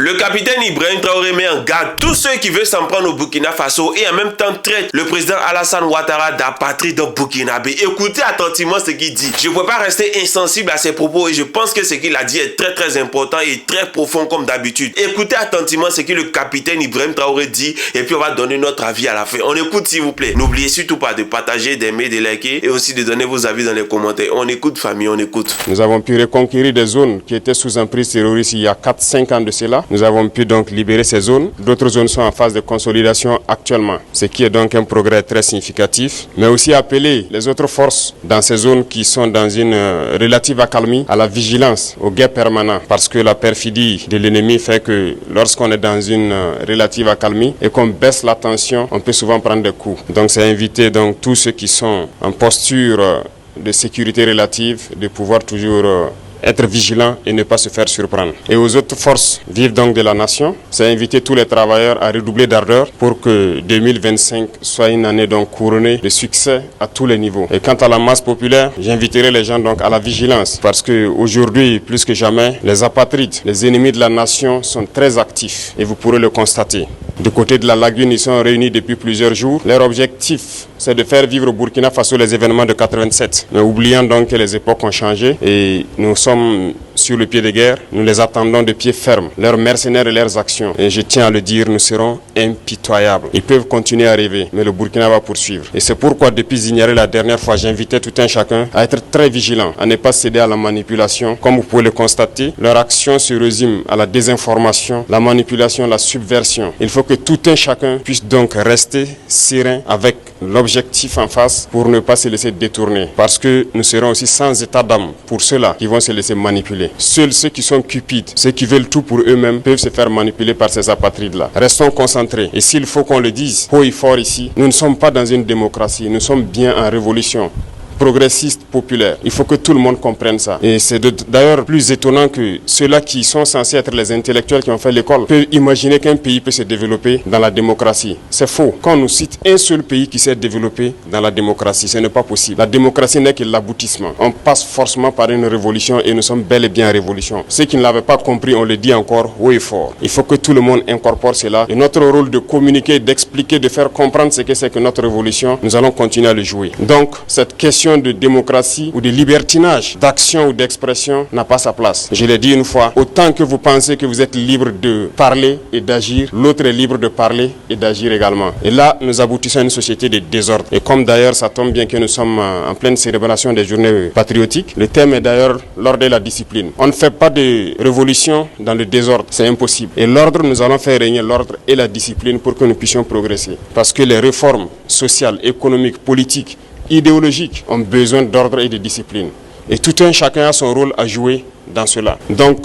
Le capitaine Ibrahim Traoré met en garde tous ceux qui veulent s'en prendre au Burkina Faso et en même temps traite le président Alassane Ouattara d'apatride burkinabé. Écoutez attentivement ce qu'il dit. Je ne peux pas rester insensible à ses propos et je pense que ce qu'il a dit est très important et très profond comme d'habitude. Écoutez attentivement ce que le capitaine Ibrahim Traoré dit et puis on va donner notre avis à la fin. On écoute s'il vous plaît. N'oubliez surtout pas de partager, d'aimer, de liker et aussi de donner vos avis dans les commentaires. On écoute famille, on écoute. Nous avons pu reconquérir des zones qui étaient sous emprise terroriste il y a 4-5 ans de cela. Nous avons pu donc libérer ces zones. D'autres zones sont en phase de consolidation actuellement, ce qui est donc un progrès très significatif. Mais aussi appeler les autres forces dans ces zones qui sont dans une relative accalmie à la vigilance, au guet permanent. Parce que la perfidie de l'ennemi fait que lorsqu'on est dans une relative accalmie et qu'on baisse la tension, on peut souvent prendre des coups. Donc c'est inviter donc tous ceux qui sont en posture de sécurité relative de pouvoir toujours être vigilant et ne pas se faire surprendre. Et aux autres forces vives donc de la nation, c'est inviter tous les travailleurs à redoubler d'ardeur pour que 2025 soit une année donc couronnée de succès à tous les niveaux. Et quant à la masse populaire, j'inviterai les gens donc à la vigilance parce que aujourd'hui, plus que jamais, les apatrides, les ennemis de la nation sont très actifs et vous pourrez le constater. Du côté de la lagune, ils sont réunis depuis plusieurs jours. Leur objectif, c'est de faire vivre au Burkina Faso les événements de 87. Mais oubliant donc que les époques ont changé et nous sommes sur le pied de guerre, nous les attendons de pied ferme. Leurs mercenaires et leurs actions, et je tiens à le dire, nous serons impitoyables. Ils peuvent continuer à rêver, mais le Burkina va poursuivre. Et c'est pourquoi depuis Zignaré la dernière fois, j'invitais tout un chacun à être très vigilant, à ne pas céder à la manipulation. Comme vous pouvez le constater, leur action se résume à la désinformation, la manipulation, la subversion. Il faut que tout un chacun puisse donc rester serein avec l'objectif en face pour ne pas se laisser détourner. Parce que nous serons aussi sans état d'âme pour ceux-là qui vont se laisser manipuler. Seuls ceux qui sont cupides, ceux qui veulent tout pour eux-mêmes, peuvent se faire manipuler par ces apatrides-là. Restons concentrés. Et s'il faut qu'on le dise haut et fort ici, nous ne sommes pas dans une démocratie, nous sommes bien en révolution progressiste, populaire. Il faut que tout le monde comprenne ça. Et c'est d'ailleurs plus étonnant que ceux-là qui sont censés être les intellectuels qui ont fait l'école peuvent imaginer qu'un pays peut se développer dans la démocratie. C'est faux. Quand on nous cite un seul pays qui s'est développé dans la démocratie, ce n'est pas possible. La démocratie n'est que l'aboutissement. On passe forcément par une révolution et nous sommes bel et bien en révolution. Ceux qui ne l'avaient pas compris, on le dit encore haut et fort. Il faut que tout le monde incorpore cela. Et notre rôle de communiquer, d'expliquer, de faire comprendre ce que c'est que notre révolution, nous allons continuer à le jouer. Donc, cette question de démocratie ou de libertinage, d'action ou d'expression n'a pas sa place. Je l'ai dit une fois, autant que vous pensez que vous êtes libre de parler et d'agir, l'autre est libre de parler et d'agir également. Et là, nous aboutissons à une société de désordre. Et comme d'ailleurs, ça tombe bien que nous sommes en pleine célébration des journées patriotiques, le thème est d'ailleurs l'ordre et la discipline. On ne fait pas de révolution dans le désordre, c'est impossible. Et l'ordre, nous allons faire régner l'ordre et la discipline pour que nous puissions progresser. Parce que les réformes sociales, économiques, politiques, idéologiques ont besoin d'ordre et de discipline. Et tout un chacun a son rôle à jouer dans cela. Donc,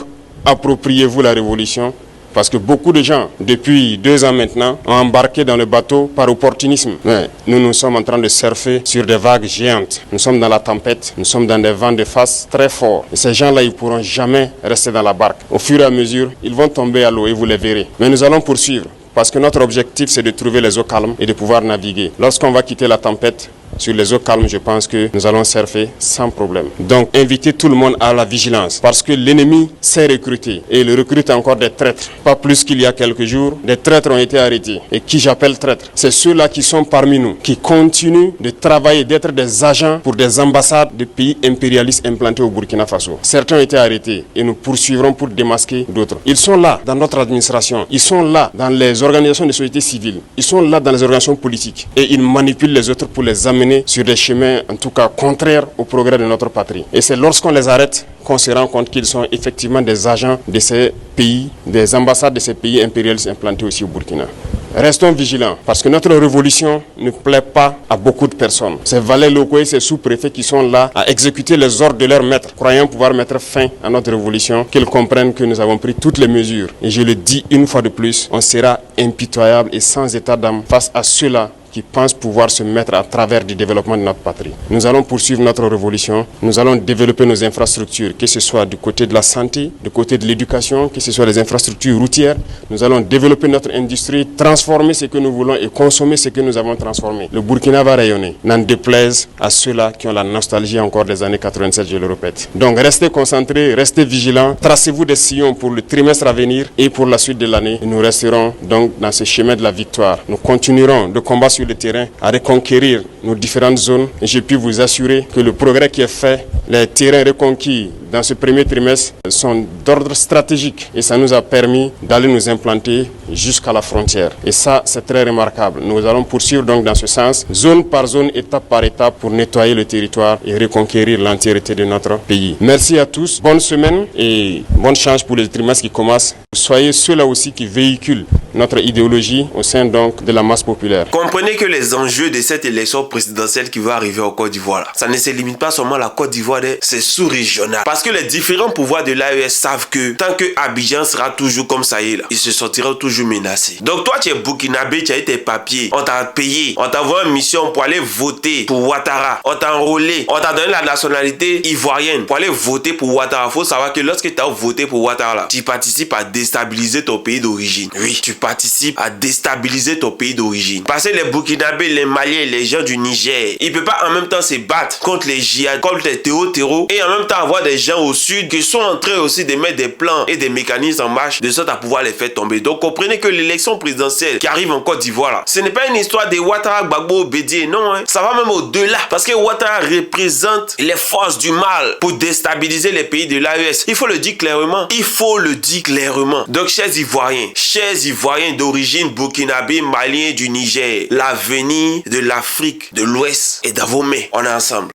appropriez-vous la révolution parce que beaucoup de gens, depuis 2 ans maintenant, ont embarqué dans le bateau par opportunisme. Mais nous sommes en train de surfer sur des vagues géantes. Nous sommes dans la tempête, nous sommes dans des vents de face très forts. Et ces gens-là, ils ne pourront jamais rester dans la barque. Au fur et à mesure, ils vont tomber à l'eau et vous les verrez. Mais nous allons poursuivre parce que notre objectif, c'est de trouver les eaux calmes et de pouvoir naviguer. Lorsqu'on va quitter la tempête, sur les eaux calmes, je pense que nous allons surfer sans problème. Donc, invitez tout le monde à la vigilance parce que l'ennemi sait recruter et il recrute encore des traîtres. Pas plus qu'il y a quelques jours, des traîtres ont été arrêtés. Et qui j'appelle traîtres? C'est ceux-là qui sont parmi nous, qui continuent de travailler, d'être des agents pour des ambassades de pays impérialistes implantés au Burkina Faso. Certains ont été arrêtés et nous poursuivrons pour démasquer d'autres. Ils sont là dans notre administration, ils sont là dans les organisations de société civile, ils sont là dans les organisations politiques et ils manipulent les autres pour les amener sur des chemins en tout cas contraires au progrès de notre patrie. Et c'est lorsqu'on les arrête qu'on se rend compte qu'ils sont effectivement des agents de ces pays, des ambassades de ces pays impérialistes implantés aussi au Burkina. Restons vigilants parce que notre révolution ne plaît pas à beaucoup de personnes. Ces valets locaux et ces sous-préfets qui sont là à exécuter les ordres de leurs maîtres, croyant pouvoir mettre fin à notre révolution, qu'ils comprennent que nous avons pris toutes les mesures. Et je le dis une fois de plus, on sera impitoyable et sans état d'âme face à ceux-là qui pensent pouvoir se mettre à travers du développement de notre patrie. Nous allons poursuivre notre révolution, nous allons développer nos infrastructures, que ce soit du côté de la santé, du côté de l'éducation, que ce soit les infrastructures routières. Nous allons développer notre industrie, transformer ce que nous voulons et consommer ce que nous avons transformé. Le Burkina va rayonner, n'en déplaise à ceux-là qui ont la nostalgie encore des années 87, je le répète. Donc restez concentrés, restez vigilants, tracez-vous des sillons pour le trimestre à venir et pour la suite de l'année. Nous resterons donc dans ce chemin de la victoire. Nous continuerons de combattre sur le terrain à reconquérir nos différentes zones et je puis vous assurer que le progrès qui est fait, les terrains reconquis dans ce premier trimestre sont d'ordre stratégique et ça nous a permis d'aller nous implanter jusqu'à la frontière. Et ça, c'est très remarquable. Nous allons poursuivre donc dans ce sens, zone par zone, étape par étape, pour nettoyer le territoire et reconquérir l'entièreté de notre pays. Merci à tous, bonne semaine et bonne chance pour les trimestres qui commencent. Soyez ceux-là aussi qui véhiculent notre idéologie au sein donc de la masse populaire. Comprenez que les enjeux de cette élection présidentielle qui va arriver en Côte d'Ivoire, ça ne se limite pas seulement à la Côte d'Ivoire, c'est sous-régional. Parce que les différents pouvoirs de l'AES savent que tant que Abidjan sera toujours comme ça y est là, ils se sentiront toujours menacés. Donc toi tu es burkinabé, tu as eu tes papiers, on t'a payé, on t'a envoyé une mission pour aller voter pour Ouattara, on t'a enrôlé, on t'a donné la nationalité ivoirienne pour aller voter pour Ouattara. Faut savoir que lorsque tu as voté pour Ouattara là, tu participes à déstabiliser ton pays d'origine. Oui, tu participes à déstabiliser ton pays d'origine. Parce que les Burkinabés, les Maliens, les gens du Niger, ils ne peuvent pas en même temps se battre contre les djihad, contre les terreaux et en même temps avoir des gens au sud qui sont en train aussi de mettre des plans et des mécanismes en marche de sorte à pouvoir les faire tomber. Donc comprenez que l'élection présidentielle qui arrive en Côte d'Ivoire là, ce n'est pas une histoire de Ouattara, Gbagbo, Bédié, non, hein. Ça va même au-delà parce que Ouattara représente les forces du mal pour déstabiliser les pays de l'AES. Il faut le dire clairement. Il faut le dire clairement. Donc chers Ivoiriens d'origine burkinabé, malien du Niger, l'avenir de l'Afrique de l'Ouest est dans vos mains. On est ensemble.